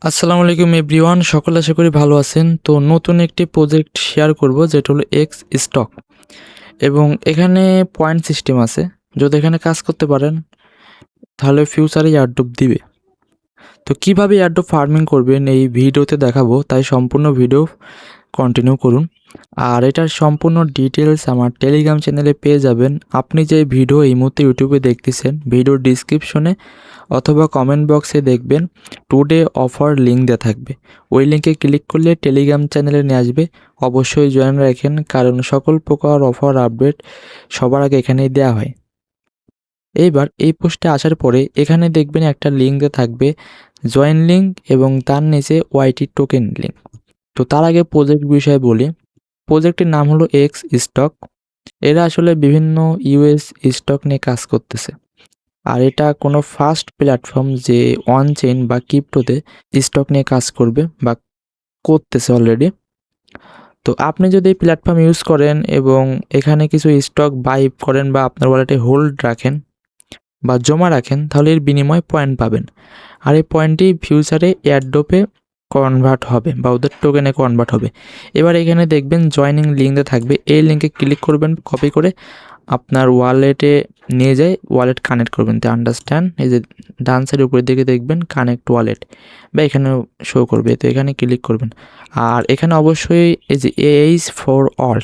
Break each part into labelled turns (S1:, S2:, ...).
S1: আসসালামু আলাইকুম এভরিওয়ান, সকলে আশা করি ভালো আছেন। তো নতুন একটি প্রজেক্ট শেয়ার করব যেটা হলো এক্স স্টক, এবং এখানে পয়েন্ট সিস্টেম আছে। যদি এখানে কাজ করতে পারেন তাহলে ফিউচারে এয়ারড্রপ দিবে। তো কিভাবে এয়ারড্রপ ফার্মিং করবেন এই ভিডিওতে দেখাবো, তাই সম্পূর্ণ ভিডিও কন্টিনিউ করুন। আর এটার সম্পূর্ণ ডিটেলস আমার টেলিগ্রাম চ্যানেলে পেয়ে যাবেন। আপনি যে ভিডিও এই মুহূর্তে ইউটিউবে দেখতেছেন, ভিডিওর ডিসক্রিপশনে অথবা কমেন্ট বক্সে দেখবেন টুডে অফার লিঙ্ক দেওয়া থাকবে। ওই লিঙ্কে ক্লিক করলে টেলিগ্রাম চ্যানেলে নিয়ে আসবে। অবশ্যই জয়েন রাখেন, কারণ সকল প্রকার অফার আপডেট সবার আগে এখানেই দেওয়া হয়। এইবার এই পোস্টে আসার পরে এখানে দেখবেন একটা লিঙ্ক দেওয়া থাকবে, জয়েন লিঙ্ক, এবং তার নিচে ওয়াইটি টোকেন লিঙ্ক। তো তার আগে প্রজেক্ট বিষয়ে বলি। প্রজেক্টের নাম হলো এক্স স্টক। এরা আসলে বিভিন্ন ইউএস স্টক নিয়ে কাজ করতেছে। আর এটা কোনো ফার্স্ট প্ল্যাটফর্ম যে অন চেইন বা ক্রিপ্টোতে স্টক নিয়ে কাজ করবে বা করতেছে অলরেডি। তো আপনি যদি এই প্ল্যাটফর্ম ইউজ করেন এবং এখানে কিছু স্টক বাই করেন বা আপনার ওয়ালেটে হোল্ড রাখেন বা জমা রাখেন, তাহলে এর বিনিময়ে পয়েন্ট পাবেন। আর এই পয়েন্টটি ফিউচারে এয়ারড্রপে কনভার্ট হবে বা ওদের টোকেনে কনভার্ট হবে। এবার এখানে দেখবেন জয়নিং লিঙ্ক থাকবে, এই লিঙ্কে ক্লিক করবেন, কপি করে আপনার ওয়ালেটে নিয়ে যায়, ওয়ালেট কানেক্ট করবেন। তো আন্ডারস্ট্যান্ড, এই যে ডান সাইডের উপরের দিকে দেখবেন কানেক্ট ওয়ালেট, বা এখানেও শো করবে। তো এখানে ক্লিক করবেন। আর এখানে অবশ্যই এই যে এইচ ফর অল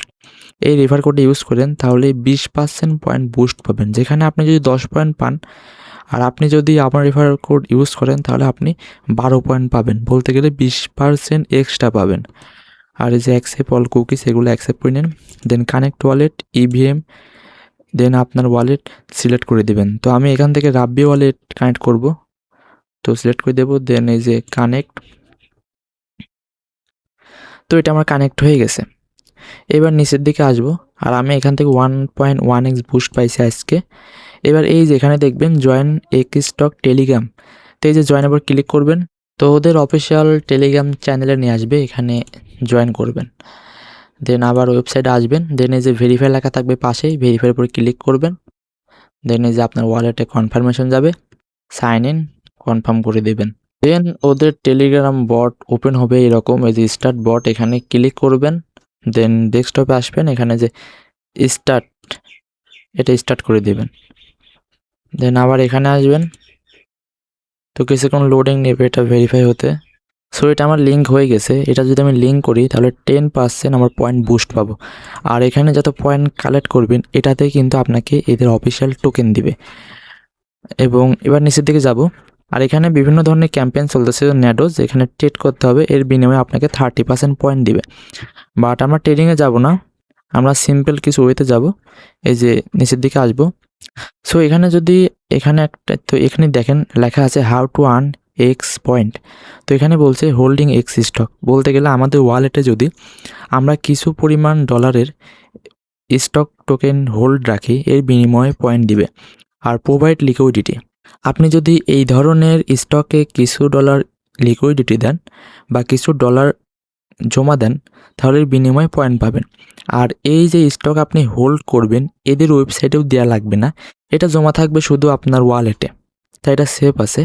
S1: এই রেফার কোড ইউজ করেন, তাহলে 20% পয়েন্ট বুস্ট পাবেন। যেখানে আপনি যদি 10 পয়েন্ট পান, আর আপনি যদি আমার রেফার কোড ইউজ করেন তাহলে আপনি 12 পয়েন্ট পাবেন। বলতে গেলে 20% এক্সট্রা পাবেন। আর এই যে অ্যাকসেপ্ট অল কুকিজ, এগুলো অ্যাকসেপ্ট করে নেন। দেন কানেক্ট ওয়ালেট, ইভিএম, দেন আপনার ওয়ালেট সিলেক্ট করে দেবেন। তো আমি এখান থেকে রাব্বি ওয়ালেট কানেক্ট করব, তো সিলেক্ট করে দেবো। দেন এই যে কানেক্ট, তো এটা আমার কানেক্ট হয়ে গেছে। এবার নিচের দিকে আসবো, আর আমি এখান থেকে 1.1x বুস্ট পাইছি আজকে। এবার এই যে এখানে দেখবেন জয়েন এক্স স্টক টেলিগ্রাম, তো এই যে জয়েন আবার ক্লিক করবেন। তো ওদের অফিসিয়াল টেলিগ্রাম চ্যানেলে নিয়ে আসবে, এখানে জয়েন করবেন। দেন আবার ওয়েবসাইটে আসবেন। দেন এই যে ভেরিফাই লেখা থাকবে পাশেই, ভেরিফাইয়ের উপরে ক্লিক করবেন। দেন এই যে আপনার ওয়ালেটে কনফার্মেশন যাবে, সাইন ইন কনফার্ম করে দেবেন। দেন ওদের টেলিগ্রাম বট ওপেন হবে এরকম, এই যে স্টার্ট বট, এখানে ক্লিক করবেন। দেন ডেস্কটপে আসবেন, এখানে যে স্টার্ট, এটা স্টার্ট করে দেবেন। দেন আবার এখানে আসবেন। তো কিছুক্ষণ লোডিং নেবে এটা ভেরিফাই হতে। সো এটা আমার লিঙ্ক হয়ে গেছে। এটা যদি আমি লিঙ্ক করি তাহলে 10% আমার পয়েন্ট বুস্ট পাবো। আর এখানে যত পয়েন্ট কালেক্ট করবেন এটাতে কিন্তু আপনাকে এদের অফিসিয়াল টোকেন দিবে। এবং এবার নিচের দিকে যাব, আর এখানে বিভিন্ন ধরনের ক্যাম্পেইন চলতেছে ন্যাডোজ, এখানে ট্রেড করতে হবে, এর বিনিময়ে আপনাকে 30% পয়েন্ট দিবে। বাট আমরা ট্রেডিংয়ে যাব না, আমরা সিম্পল কিছু ওয়েতে যাব। এই যে নিচের দিকে আসবো। সো এখানে যদি এখানে একটা, তো এখানে দেখেন লেখা আছে how to earn x point. তো এখানে বলছে হোল্ডিং এক্স স্টক, বলতে গেলে আমাদের ওয়ালেটে যদি আমরা কিছু পরিমাণ ডলারের স্টক টোকেন হোল্ড রাখি, এর বিনিময়ে পয়েন্ট দিবে। আর প্রোভাইড লিকুইডিটি, আপনি যদি এই ধরনের স্টকে কিছু ডলার লিকুইডিটি দেন বা কিছু ডলার জমা দেন, তাহলে এর বিনিময়ে পয়েন্ট পাবেন। আর এই যে স্টক আপনি হোল্ড করবেন এদের ওয়েবসাইটেও দেওয়া লাগবে না, এটা জমা থাকবে শুধু আপনার ওয়ালেটে, তাই এটা সেফ আছে।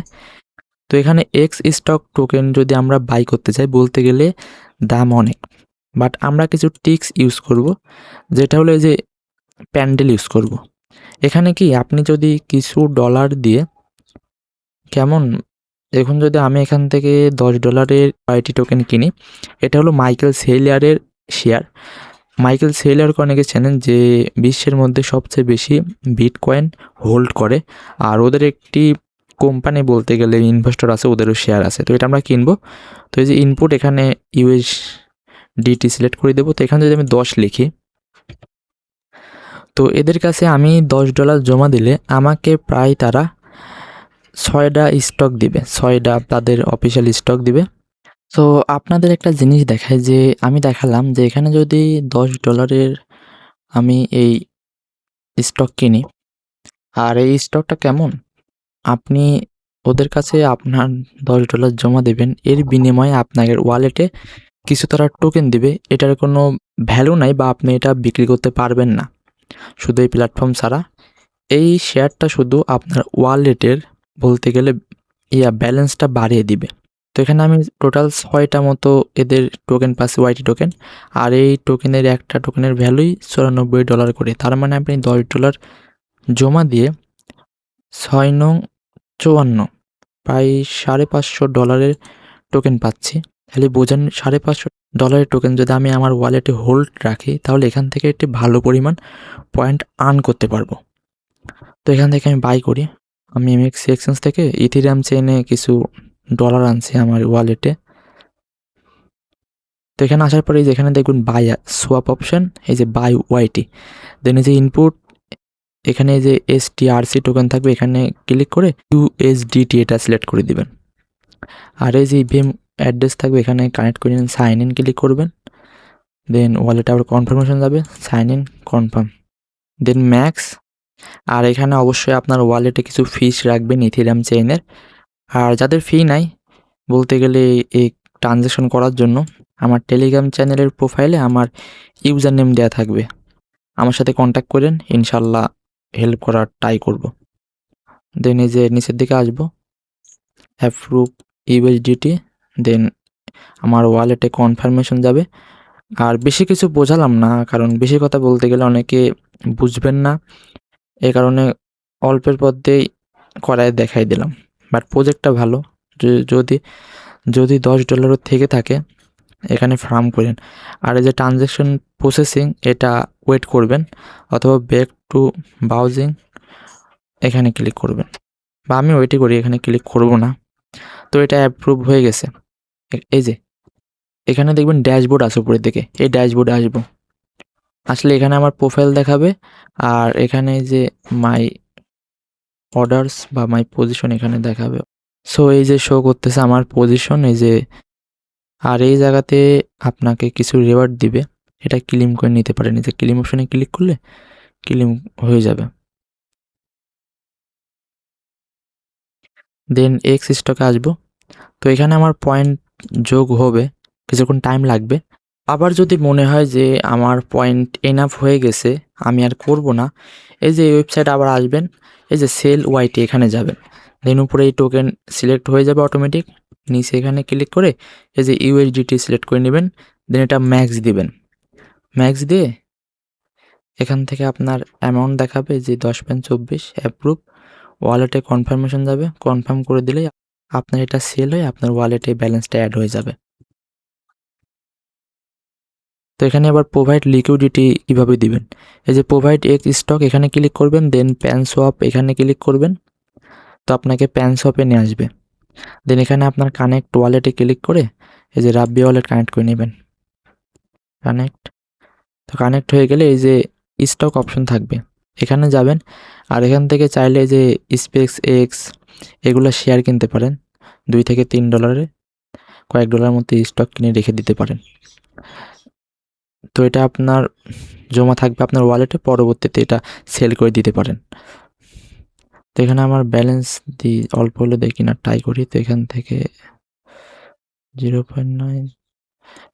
S1: তো এখানে এক্স স্টক টোকেন যদি আমরা বাই করতে চাই, বলতে গেলে দাম অনেক, বাট আমরা কিছু টিক্স ইউজ করব, যেটা হলো এই যে প্যান্ডেল ইউজ করব। এখানে কি আপনি যদি কিছু ডলার দিয়ে, কেমন, এখন যদি আমি এখান থেকে $10 আইটি টোকেন কিনি, এটা হলো মাইকেল সেলিয়ারের শেয়ার। মাইকেল সেলিয়ারকে অনেকে চেনেন, যে বিশ্বের মধ্যে সবচেয়ে বেশি বিটকয়েন হোল্ড করে। আর ওদের একটি কোম্পানি, বলতে গেলে ইনভেস্টর আছে, ওদেরও শেয়ার আছে। তো এটা আমরা কিনবো। তো এই যে ইনপুট, এখানে ইউএসডিটি সিলেক্ট করে দেবো। তো এখানে যদি আমি 10 লিখি, তো এদের কাছে আমি $10 জমা দিলে আমাকে প্রায় তারা 6টা স্টক দিবে, 6টা তাদের অফিসিয়াল স্টক দিবে। তো আপনাদের একটা জিনিস দেখায়, যে আমি দেখালাম যে এখানে যদি $10 আমি এই স্টক কিনি, আর এই স্টকটা কেমন, আপনি ওদের কাছে আপনার $10 জমা দেবেন, এর বিনিময়ে আপনার ওয়ালেটে কিছু তারা টোকেন দিবে। এটার কোনো ভ্যালু নাই বা আপনি এটা বিক্রি করতে পারবেন না, শুধু এই প্ল্যাটফর্ম ছাড়া। এই শেয়ারটা শুধু আপনার ওয়ালেটের, বলতে গেলে ব্যালেন্সটা বাড়িয়ে দিবে। তো এখানে আমি টোটাল 6টা মতো এদের টোকেন পাচ্ছি, ওয়াইটি টোকেন। আর এই টোকেনের একটা টোকেনের ভ্যালুই $94 করে। তার মানে আপনি $10 জমা দিয়ে 6 নং 54 প্রায় $550 টোকেন পাচ্ছি। তাহলে বোঝেন $550 টোকেন যদি আমি আমার ওয়ালেটে হোল্ড রাখি তাহলে এখান থেকে একটি ভালো পরিমাণ পয়েন্ট আর্ন করতে পারবো। তো এখান থেকে আমি বাই করি। আমি এমএক্স এক্সচেঞ্জ থেকে ইথেরিয়াম চেইনে কিছু ডলার আনছি আমার ওয়ালেটে। তো এখানে আসার পরে যেখানে দেখবেন বাই সোয়াপ অপশন, এই যে বাই ওয়াইটি, দেন এই যে ইনপুট, এখানে যে STRC টোকেন থাকবে এখানে ক্লিক করে USDT এটা সিলেক্ট করে দিবেন। আর এই যে ইভিএম অ্যাড্রেস থাকবে এখানে কানেক্ট করে নিন, সাইন ইন ক্লিক করবেন। দেন ওয়ালেটে আবার কনফার্মেশন যাবে, sign in confirm, then max. আর এখানে অবশ্যই আপনার ওয়ালেটে কিছু ফিস রাখবেন ইথেরিয়াম চেইনের। আর যাদের ফি নাই, বলতে গেলে এই ট্রানজ্যাকশন করার জন্য আমার টেলিগ্রাম চ্যানেলের প্রোফাইলে আমার ইউজার নেম দেওয়া থাকবে, আমার সাথে কন্ট্যাক্ট করেন, ইনশাল্লাহ হেল্প করার ট্রাই করব। দেন এই যে নিচের দিকে আসবো, অ্যাপ্রুভ ইউএসডিটি, দেন আমার ওয়ালেটে কনফার্মেশন যাবে। আর বেশি কিছু বোঝালাম না, কারণ বেশি কথা বলতে গেলে অনেকে বুঝবেন না, এই কারণে অল্পের মধ্যেই করায় দেখাই দিলাম। বাট প্রজেক্টটা ভালো, যদি যদি $10 থেকে থাকে এখানে ফার্ম করেন। আর এই যে ট্রানজ্যাকশন প্রসেসিং এটা ওয়েট করবেন, অথবা ব্যাক টু ব্রাউজিং এখানে ক্লিক করবেন, বা আমি ওয়েটই করি, এখানে ক্লিক করব না। তো এটা অ্যাপ্রুভ হয়ে গেছে। এই যে এখানে দেখবেন ড্যাশবোর্ড আছে উপরের দিকে, এই ড্যাশবোর্ডে আসবো। আসলে এখানে আমার প্রোফাইল দেখাবে, আর এখানে যে মাই অর্ডারস বা মাই পজিশন এখানে দেখাবে। সো এই যে শো করতেছে আমার পজিশন, এই যে। আর এই জায়গাতে আপনাকে কিছু রিওয়ার্ড দিবে, এটা ক্লেম করে নিতে পারেন। এই যে ক্লেম অপশনে ক্লিক করলে ক্লেম হয়ে যাবে। দেন এক্স স্টকে আসবো। তো এখানে আমার পয়েন্ট যোগ হবে, কিছুক্ষণ টাইম লাগবে। আবার যদি মনে হয় যে আমার পয়েন্ট এনাফ হয়ে গেছে, আমি আর করব না, এই যে ওয়েবসাইট আবার আসবেন, এই যে সেল ওয়াইটি এখানে যাবেন। দেন উপরে এই টোকেন সিলেক্ট হয়ে যাবে অটোমেটিক, নিচে এখানে ক্লিক করে এই যে ইউএসডিটি সিলেক্ট করে নেবেন। দেন এটা ম্যাক্স দিবেন, ম্যাক্স দিয়ে এখান থেকে আপনার অ্যামাউন্ট দেখাবে যে 10.24 অ্যাপ্রুভ, ওয়ালেটে কনফার্মেশন যাবে, কনফার্ম করে দিলেই আপনার এটা সেল হয়ে আপনার ওয়ালেটে ব্যালেন্সটা অ্যাড হয়ে যাবে। তো এখানে আবার প্রোভাইড লিকুইডিটি কীভাবে দিবেন, এই যে প্রোভাইড এক্স স্টক এখানে ক্লিক করবেন, দেন প্যান সোয়াপ এখানে ক্লিক করবেন। তো আপনাকে প্যান সোয়াপে নিয়ে আসবে। দেন এখানে আপনার কানেক্ট ওয়ালেটে ক্লিক করে এই যে রাব্বি ওয়ালেট কানেক্ট করে নেবেন, কানেক্ট। তো কানেক্ট হয়ে গেলে এই যে স্টক অপশন থাকবে, এখানে যাবেন। আর এখান থেকে চাইলে যে স্পেক্স এক্স এগুলো শেয়ার কিনতে পারেন, $2 থেকে $3 কয়েক ডলার মধ্যে স্টক কিনে রেখে দিতে পারেন। তো এটা আপনার জমা থাকবে আপনার ওয়ালেটে, পরবর্তীতে এটা সেল করে দিতে পারেন। তো এখানে আমার ব্যালেন্স দিই, অল্প হলে দেখি না ট্রাই করি। তো এখান থেকে 0.9,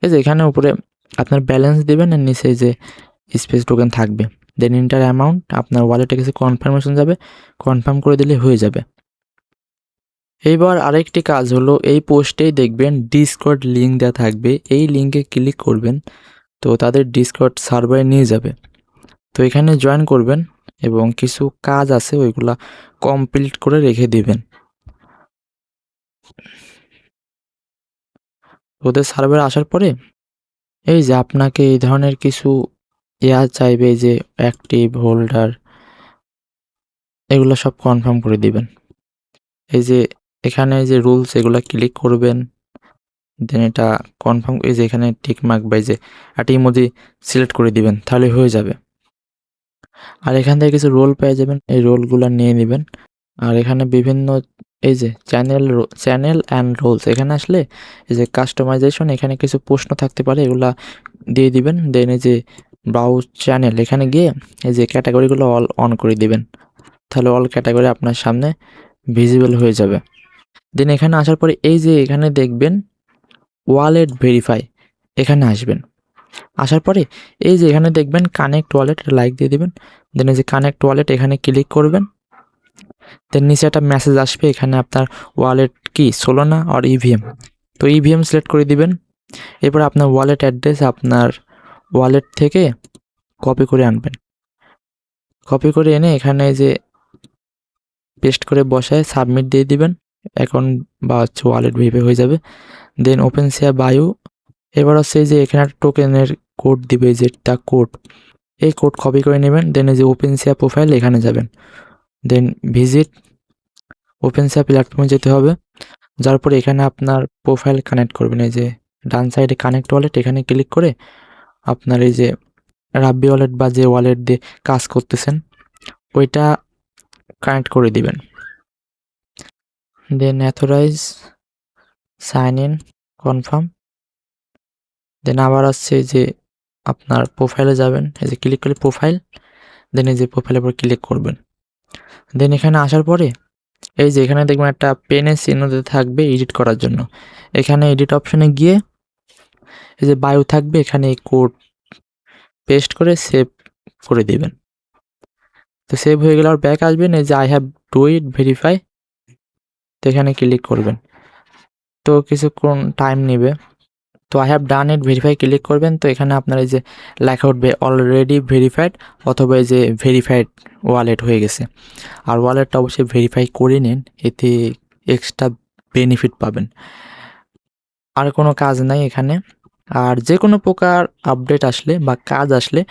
S1: এই যে এখানে উপরে আপনার ব্যালেন্স দেবেন, আর নিচে যে স্পেস টোকেন থাকবে। দেন ইন্টার অ্যামাউন্ট, আপনার ওয়ালেটে কিছু কনফার্মেশন যাবে, কনফার্ম করে দিলে হয়ে যাবে। এইবার আরেকটি কাজ হলো, এই পোস্টেই দেখবেন ডিসকর্ড লিঙ্ক দেওয়া থাকবে, এই লিঙ্কে ক্লিক করবেন, তো তাদের ডিসকর্ড সার্ভারে নিয়ে যাবে। তো এখানে জয়েন করবেন এবং কিছু কাজ আছে ওইগুলা কমপ্লিট করে রেখে দিবেন। ওদের সার্ভারে আসার পরে এই যে আপনাকে এই ধরনের কিছু চাইবে, যে অ্যাক্টিভ হোল্ডার এগুলো সব কনফার্ম করে দিবেন। এই যে এখানে যে রুলস এগুলো ক্লিক করবেন, দেন এটা কনফার্ম, এই যে এখানে টিক মার্ক বা এই যে একটা ইমোজি সিলেক্ট করে দিবেন, তাহলে হয়ে যাবে। আর এখান থেকে কিছু রোল পেয়ে যাবেন, এই রোলগুলো নিয়ে নেবেন। আর এখানে বিভিন্ন এই যে চ্যানেল অ্যান্ড রোলস এখানে আসলে এই যে কাস্টমাইজেশন, এখানে কিছু প্রশ্ন থাকতে পারে, এগুলা দিয়ে দিবেন। দেন এই যে ব্রাউজ চ্যানেল এখানে গিয়ে এই যে ক্যাটাগরিগুলো অল অন করে দিবেন, তাহলে অল ক্যাটাগরি আপনার সামনে ভিজিবল হয়ে যাবে। দেন এখানে আসার পরে এই যে এখানে দেখবেন ওয়ালেট ভেরিফাই, এখানে আসবেন। আসার পরে এই যে এখানে দেখবেন কানেক্ট ওয়ালেট, লাইক দিয়ে দিবেন। দেন এই যে কানেক্ট ওয়ালেট এখানে ক্লিক করবেন। দেন নিচে একটা মেসেজ আসবে, এখানে আপনার ওয়ালেট কি সোলোনা আর ইভিএম, তো ইভিএম সিলেক্ট করে দিবেন। এরপর আপনার ওয়ালেট অ্যাড্রেস আপনার ওয়ালেট থেকে কপি করে আনবেন। কপি করে এনে এখানে যে পেস্ট করে বসায় সাবমিট দিয়ে দিবেন। অ্যাকাউন্ট বা ওয়ালেট ভেরিফাই হয়ে যাবে। Then open share bio. এবার হচ্ছে যে এখানে একটা টোকেনের কোড দিবে, যেটা কোড, এই কোড কপি করে নেবেন। দেন এই যে ওপেন শেয়ার প্রোফাইল এখানে যাবেন। দেন ভিজিট ওপেন শেয়ার প্ল্যাটফর্মে যেতে হবে। যার পরে এখানে আপনার প্রোফাইল কানেক্ট করবেন। এই যে ডান সাইডে কানেক্ট ওয়ালেট, এখানে ক্লিক করে আপনার এই যে রাব্বি ওয়ালেট বা যে ওয়ালেট দিয়ে কাজ করতেছেন ওইটা কানেক্ট করে দিবেন। দেন অথরাইজ, সাইন ইন, কনফার্ম। দেন আবার আসছে যে আপনার প্রোফাইলে যাবেন, এই যে ক্লিক করে প্রোফাইল, দেন এই যে প্রোফাইলের উপর ক্লিক করবেন। দেন এখানে আসার পরে এই যে এখানে দেখবেন একটা পেনের চিহ্ন দিতে থাকবে এডিট করার জন্য। এখানে এডিট অপশনে গিয়ে এই যে বায়ো থাকবে, এখানে এই কোড পেস্ট করে সেভ করে দিবেন। তো সেভ হয়ে গেলে আর ব্যাক আসবেন, এই যে I have do it verify, তো এখানে ক্লিক করবেন। তো কিছুক্ষণ টাইম নেবে। তো I have done it verify click করবেন। তো এখানে আপনার এই যে লেখা উঠবে অলরেডি ভেরিফাইড, অথবা এই যে ভেরিফাইড ওয়ালেট হয়ে গেছে। আর ওয়ালেটটা অবশ্যই ভেরিফাই করে নিন, এতে এক্সট্রা বেনিফিট পাবেন। আর কোনো কাজ নাই এখানে। আর যে কোনো প্রকার আপডেট আসলে বা কাজ আসলে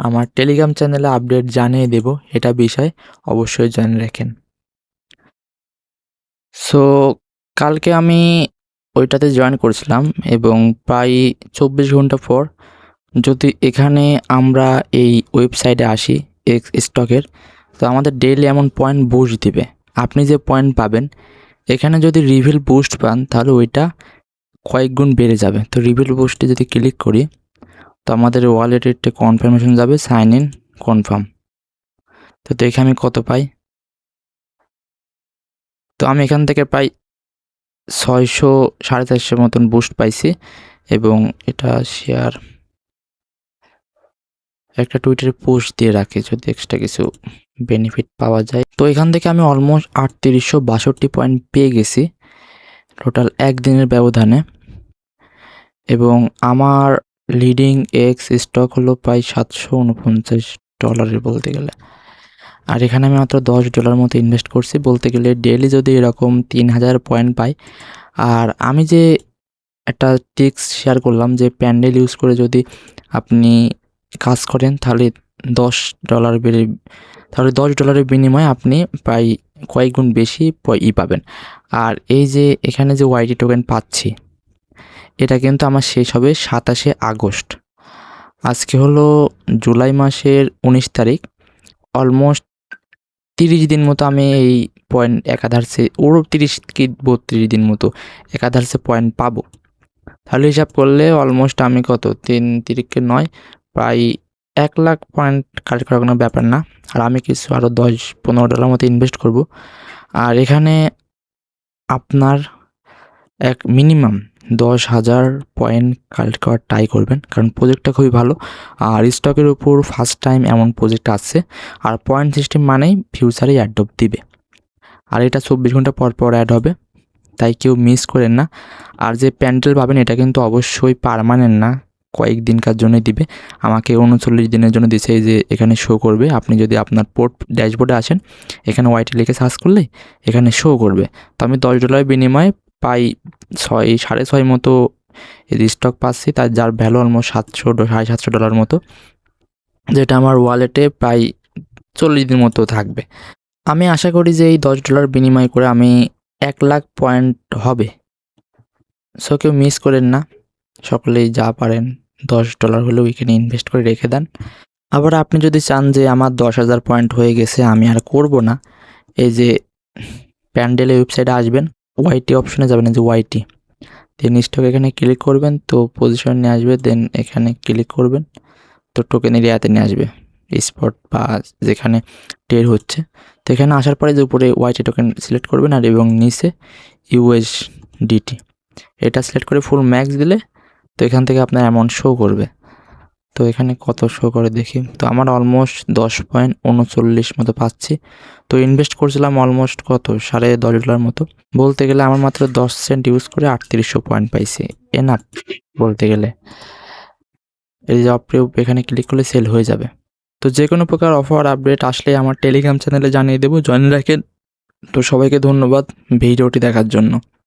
S1: আমার টেলিগ্রাম চ্যানেলে আপডেট জানিয়ে দেব, এটা বিষয় অবশ্যই জেনে রাখেন। সো কালকে আমি ওইটাতে জয়েন করেছিলাম এবং প্রায় 24 ঘন্টা পর যদি এখানে আমরা এই ওয়েবসাইটে আসি এক্স স্টকের, তো আমাদের ডেইলি এমন পয়েন্ট বুস্ট দিবে। আপনি যে পয়েন্ট পাবেন এখানে যদি রিভিল বুস্ট পান তাহলে ওইটা কয়েক গুণ বেড়ে যাবে। তো রিভিল বুস্টে যদি ক্লিক করি তো আমাদের ওয়ালেটের একটা কনফার্মেশন যাবে, সাইন ইন, কনফার্ম। তো দেখে আমি কত পাই। তো আমি এখান থেকে প্রায় 600 450 মতন বুস্ট পাইছি। এবং এটা শেয়ার একটা টুইটারে পোস্ট দিয়ে রাখি যদি এক্সট্রা কিছু বেনিফিট পাওয়া যায়। তো এখান থেকে আমি অলমোস্ট 3862 পয়েন্ট পেয়ে গেছি টোটাল একদিনের ব্যবধানে। এবং আমার লিডিং এক্স স্টক হলো প্রায় $749 বলতে গেলে। আর এখানে আমি মাত্র $10 মতো ইনভেস্ট করছি। বলতে গেলে ডেইলি যদি এরকম 3000 পয়েন্ট পাই। আর আমি যে একটা টিক্স শেয়ার করলাম যে প্যান্ডেল ইউজ করে যদি আপনি কাজ করেন তাহলে $10 বেড়ে, তাহলে $10 বিনিময়ে আপনি প্রায় কয়েক গুণ বেশি পাবেন। আর এই যে এখানে যে ওয়াইটি টোকেন পাচ্ছি এটা কিন্তু আমার শেষ হবে 27শে আগস্ট। আজকে হলো জুলাই মাসের 19 তারিখ। অলমোস্ট 30 দিন মতো আমি এই পয়েন্ট একাধারসে, ওরও 30 কি 32 দিন মতো একাধারসে পয়েন্ট পাবো। তাহলে হিসাব করলে অলমোস্ট আমি কত 3 তিরিকে 9 প্রায় 1 লাখ পয়েন্ট কালেক্ট করার কোনো ব্যাপার না। আর আমি কিছু আরও $10-15 মতো ইনভেস্ট করব। আর এখানে আপনার এক মিনিমাম 10,000 পয়েন্ট কালেক্ট করার ট্রাই করবেন, কারণ প্রজেক্টটা খুবই ভালো। আর স্টকের উপর ফার্স্ট টাইম এমন প্রজেক্ট আসছে। আর পয়েন্ট সিস্টেম মানেই ফিউচারে অ্যাডপ দিবে। আর এটা 24 ঘন্টা পর পর অ্যাড হবে, তাই কেউ মিস করেন না। আর যে প্যান্ডেল পাবেন এটা কিন্তু অবশ্যই পার্মানেন্ট না, কয়েক দিনকার জন্যই দিবে। আমাকে 39 দিনের জন্য দিছে, এই যে এখানে শো করবে। আপনি যদি আপনার ড্যাশবোর্ডে আসেন, এখানে ওয়াইটি লিখে সার্চ করলে এখানে শো করবে। তো আমি $10 বিনিময়ে প্রায় 6.5 মতো স্টক পাচ্ছি, তার যার ভ্যালু অলমোস্ট $700-750 মতো, যেটা আমার ওয়ালেটে প্রায় 40 দিন মতো থাকবে। আমি আশা করি যে এই $10 বিনিময় করে আমি 1 লাখ পয়েন্ট হবে। সো কেউ মিস করেন না, সকলেই যা পারেন $10 হলেও এখানে ইনভেস্ট করে রেখে দেন। আবার আপনি যদি চান যে আমার 10,000 পয়েন্ট হয়ে গেছে আমি আর করব না, এই যে প্যান্ডেলের ওয়েবসাইটে আসবেন, ওয়াইটি অপশনে যাবেন, এই যে ওয়াইটি, দেন স্টক এখানে ক্লিক করবেন, তো পজিশন নিয়ে আসবে। দেন এখানে ক্লিক করবেন, তো টোকেন এরিয়াতে নিয়ে আসবে, স্পট বা যেখানে ট্রেড হচ্ছে। তো এখানে আসার পরে যে উপরে ওয়াইটি টোকেন সিলেক্ট করবেন, আর এবং নিচে USDT এটা সিলেক্ট করে ফুল ম্যাক্স দিলে তো এখান থেকে আপনার অ্যামাউন্ট শো করবে। তো এখানে কত শো করে দেখি। তো আমার অলমোস্ট 10.39 মতো পাচ্ছি। তো ইনভেস্ট করছিলাম অলমোস্ট কত $10.5 মতো। বলতে গেলে আমার মাত্র 10 সেন্ট ইউজ করে 3800 পয়েন্ট পাইছি। এনাফ বলতে গেলে। এই যে অপ্রিয় এখানে ক্লিক করলে সেল হয়ে যাবে। তো যে কোনো প্রকার অফার আপডেট আসলে আমার টেলিগ্রাম চ্যানেলে জানিয়ে দেবো, জয়েন রাখেন। তো সবাইকে ধন্যবাদ ভিডিওটি দেখার জন্য।